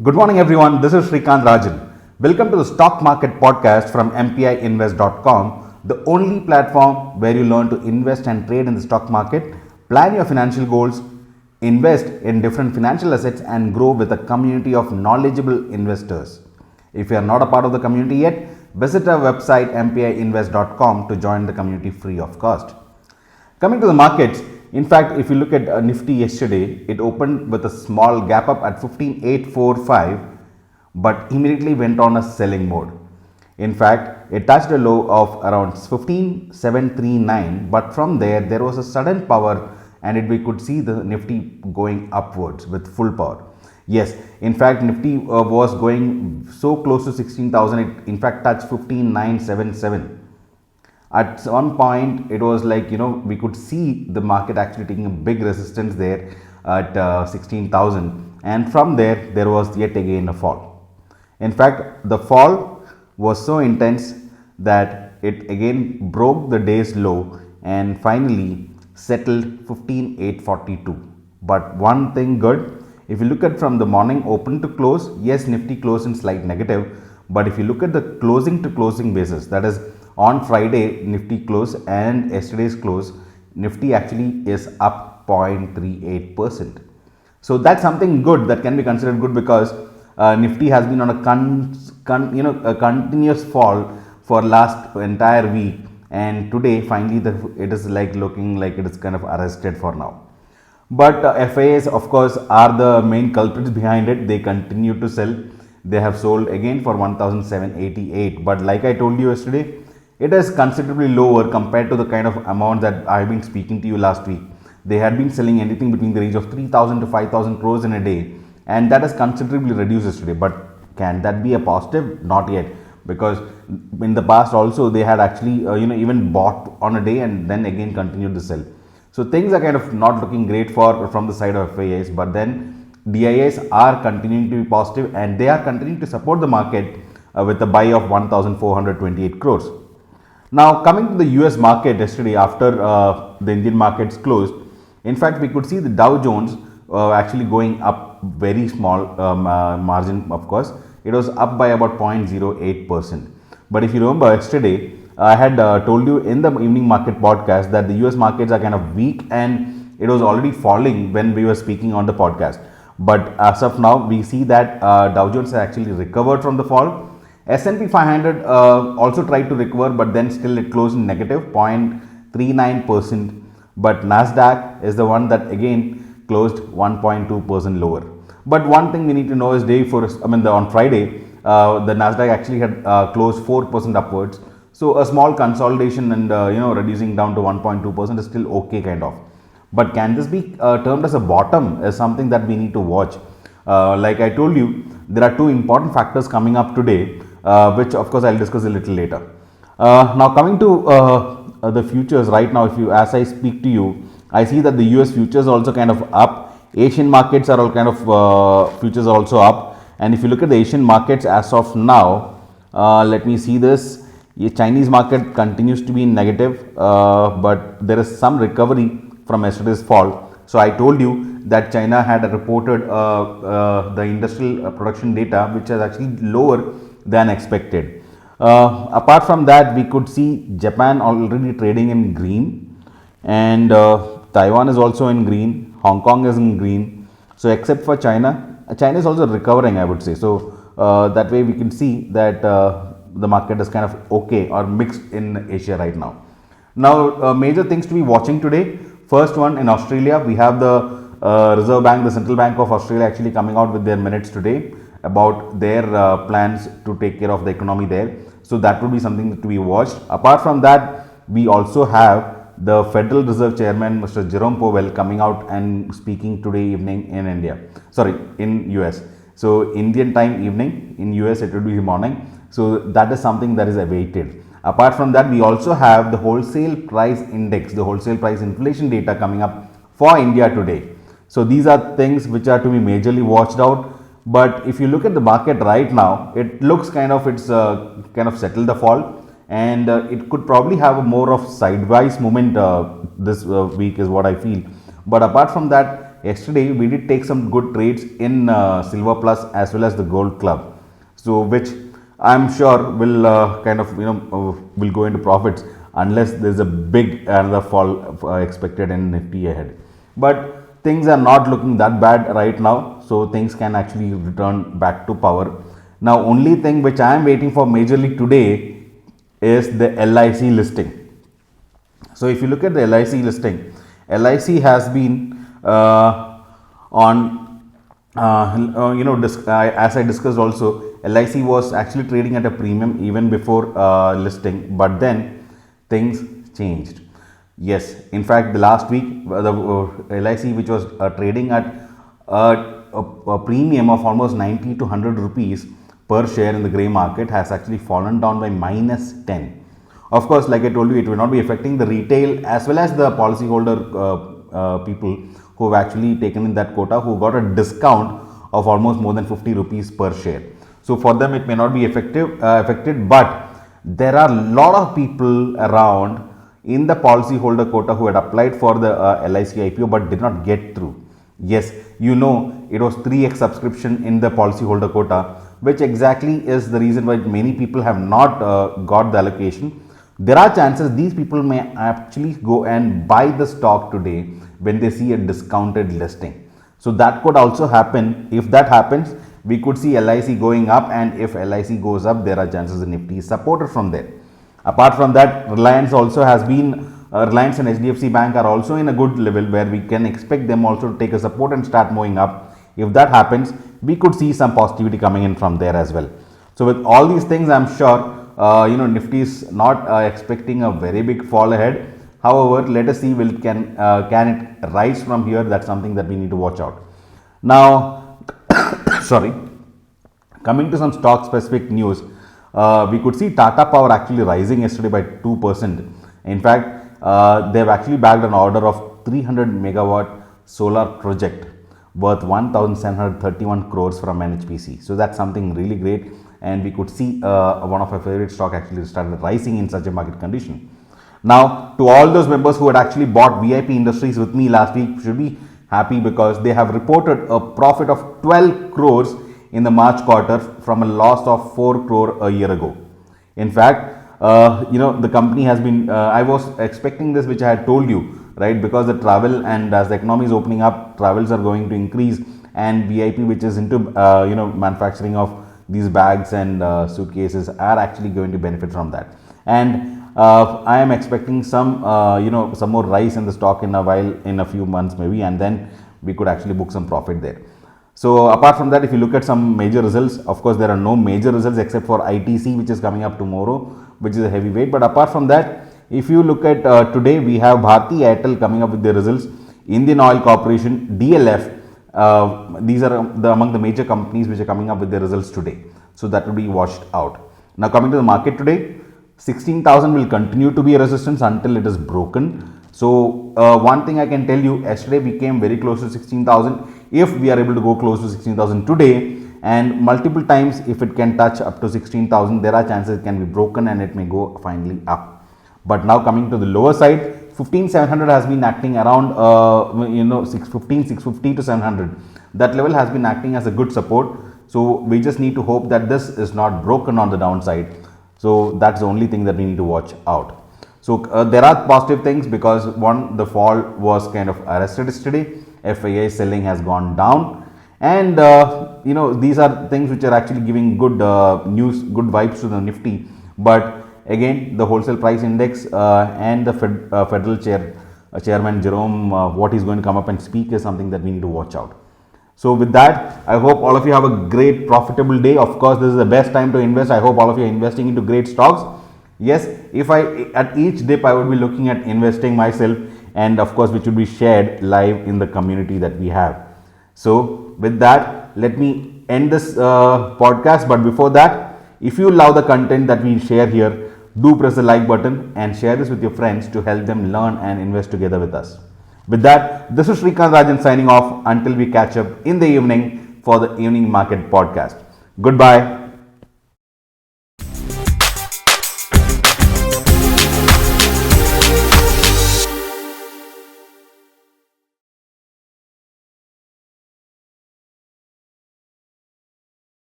Good morning, everyone. This is Srikant Rajan. Welcome to the Stock Market Podcast from MPIinvest.com, the only platform where you learn to invest and trade in the stock market, plan your financial goals, invest in different financial assets, and grow with a community of knowledgeable investors. If you are not a part of the community yet, visit our website MPIinvest.com to join the community free of cost. Coming to the markets, in fact, if you look at Nifty yesterday, it opened with a small gap up at 15,845, but immediately went on a selling mode. In fact, it touched a low of around 15,739, but from there was a sudden power and we could see the Nifty going upwards with full power. Yes, in fact, Nifty was going so close to 16,000, it in fact touched 15,977. At one point it was like, we could see the market actually taking a big resistance there at 16,000, and from there was yet again a fall. In fact, the fall was so intense that it again broke the day's low and finally settled 15,842. But one thing good, if you look at from the morning open to close, yes, Nifty closed in slight negative, but if you look at the closing to closing basis, that is on Friday Nifty close and yesterday's close, Nifty actually is up 0.38%. So that's something good that can be considered good, because Nifty has been on a continuous fall for last entire week, and today finally it is like looking like it is kind of arrested for now. But FIAs of course are the main culprits behind it. They continue to sell. They have sold again for 1,788, but like I told you yesterday, it is considerably lower compared to the kind of amount that I have been speaking to you last week. They had been selling anything between the range of 3,000 to 5,000 crores in a day, and that has considerably reduced yesterday. But can that be a positive? Not yet, because in the past also they had actually even bought on a day and then again continued to sell. So things are kind of not looking great from the side of FIAs, but then DIAs are continuing to be positive and they are continuing to support the market with a buy of 1,428 crores. Now coming to the US market yesterday after the Indian markets closed, in fact we could see the Dow Jones actually going up very small margin. Of course, it was up by about 0.08%. But if you remember yesterday, I had told you in the evening market podcast that the US markets are kind of weak and it was already falling when we were speaking on the podcast. But as of now, we see that Dow Jones has actually recovered from the fall. S&P 500 also tried to recover, but then still it closed in negative 0.39%. But Nasdaq is the one that again closed 1.2% lower. But one thing we need to know is on Friday, the Nasdaq actually had closed 4% upwards. So a small consolidation and reducing down to 1.2% is still okay kind of. But can this be termed as a bottom is something that we need to watch. Like I told you, there are two important factors coming up today, which of course I'll discuss a little later. Now coming to the futures right now, as I speak to you, I see that the US futures are also kind of up. Asian markets are all kind of futures are also up. And if you look at the Asian markets as of now, let me see this. Chinese market continues to be in negative, but there is some recovery from yesterday's fall. So I told you that China had reported the industrial production data, which is actually lower than expected. Apart from that, we could see Japan already trading in green, and Taiwan is also in green, Hong Kong is in green. So except for China, China is also recovering, I would say. So that way we can see that the market is kind of okay or mixed in Asia right now. Now major things to be watching today. First one, in Australia, we have the Reserve Bank, the Central Bank of Australia actually coming out with their minutes today about their plans to take care of the economy there. So that would be something to be watched. Apart from that, we also have the Federal Reserve Chairman, Mr. Jerome Powell, coming out and speaking today evening in in US. So Indian time evening, in US it would be morning. So that is something that is awaited. Apart from that, we also have the wholesale price index, the wholesale price inflation data coming up for India today. So these are things which are to be majorly watched out. But if you look at the market right now, it looks kind of settled the fall, and it could probably have a more of sidewise movement this week is what I feel. But apart from that, yesterday we did take some good trades in Silver Plus as well as the Gold Club. So which I'm sure will will go into profits unless there's a big another fall expected in Nifty ahead. But things are not looking that bad right now, so things can actually return back to power. Now, only thing which I am waiting for majorly today is the LIC listing. So if you look at the LIC listing, LIC has been on as I discussed also, LIC was actually trading at a premium even before listing, but then things changed. Yes, in fact, the last week the LIC, which was trading at a premium of almost 90 to 100 rupees per share in the grey market, has actually fallen down by minus 10. Of course, like I told you, it will not be affecting the retail as well as the policyholder people who have actually taken in that quota, who got a discount of almost more than 50 rupees per share. So for them it may not be affected, but there are a lot of people around in the policyholder quota who had applied for the LIC IPO but did not get through. Yes, it was 3x subscription in the policyholder quota, which exactly is the reason why many people have not got the allocation. There are chances these people may actually go and buy the stock today when they see a discounted listing. So that could also happen. If that happens, we could see LIC going up, and if LIC goes up, there are chances the Nifty is supported from there. Apart from that, Reliance also has been, Reliance and HDFC Bank are also in a good level where we can expect them also to take a support and start moving up. If that happens, we could see some positivity coming in from there as well. So with all these things, I'm sure Nifty is not expecting a very big fall ahead. However, let us see can it rise from here. That's something that we need to watch out. Now, sorry, coming to some stock specific news, we could see Tata Power actually rising yesterday by 2%. In fact, they've actually bagged an order of 300 megawatt solar project worth 1,731 crores from NHPC. So that's something really great, and we could see one of our favorite stock actually started rising in such a market condition. Now, to all those members who had actually bought VIP Industries with me last week, should be happy because they have reported a profit of 12 crores in the March quarter from a loss of 4 crore a year ago. In fact, the company has been, I was expecting this, which I had told you, right? Because the travel, and as the economy is opening up, travels are going to increase, and VIP, which is into, manufacturing of these bags and suitcases, are actually going to benefit from that. And I am expecting some more rise in the stock in a while, in a few months maybe, and then we could actually book some profit there. So apart from that, if you look at some major results, of course there are no major results except for ITC, which is coming up tomorrow, which is a heavyweight. But apart from that, if you look at today, we have Bharti Airtel coming up with their results, Indian Oil Corporation, DLF. These are among the major companies which are coming up with their results today. So that will be watched out. Now coming to the market today, 16,000 will continue to be a resistance until it is broken. So one thing I can tell you, yesterday we came very close to 16,000. If we are able to go close to 16,000 today, and multiple times if it can touch up to 16,000, there are chances it can be broken and it may go finally up. But now coming to the lower side, 15,700 has been acting around 650 to 700. That level has been acting as a good support. So we just need to hope that this is not broken on the downside. So that's the only thing that we need to watch out. So there are positive things, because one, the fall was kind of arrested yesterday. FII selling has gone down, and these are things which are actually giving good news, good vibes to the Nifty. But again, the wholesale price index and the federal chairman Jerome, what he's going to come up and speak is something that we need to watch out. So with that, I hope all of you have a great profitable day. Of course, this is the best time to invest. I hope all of you are investing into great stocks. Yes, if at each dip I would be looking at investing myself, and of course which will be shared live in the community that we have. So with that, let me end this podcast. But before that, if you love the content that we share here, do press the like button and share this with your friends to help them learn and invest together with us. With that, this is Srikant Rajan signing off until we catch up in the evening for the Evening Market Podcast. Goodbye.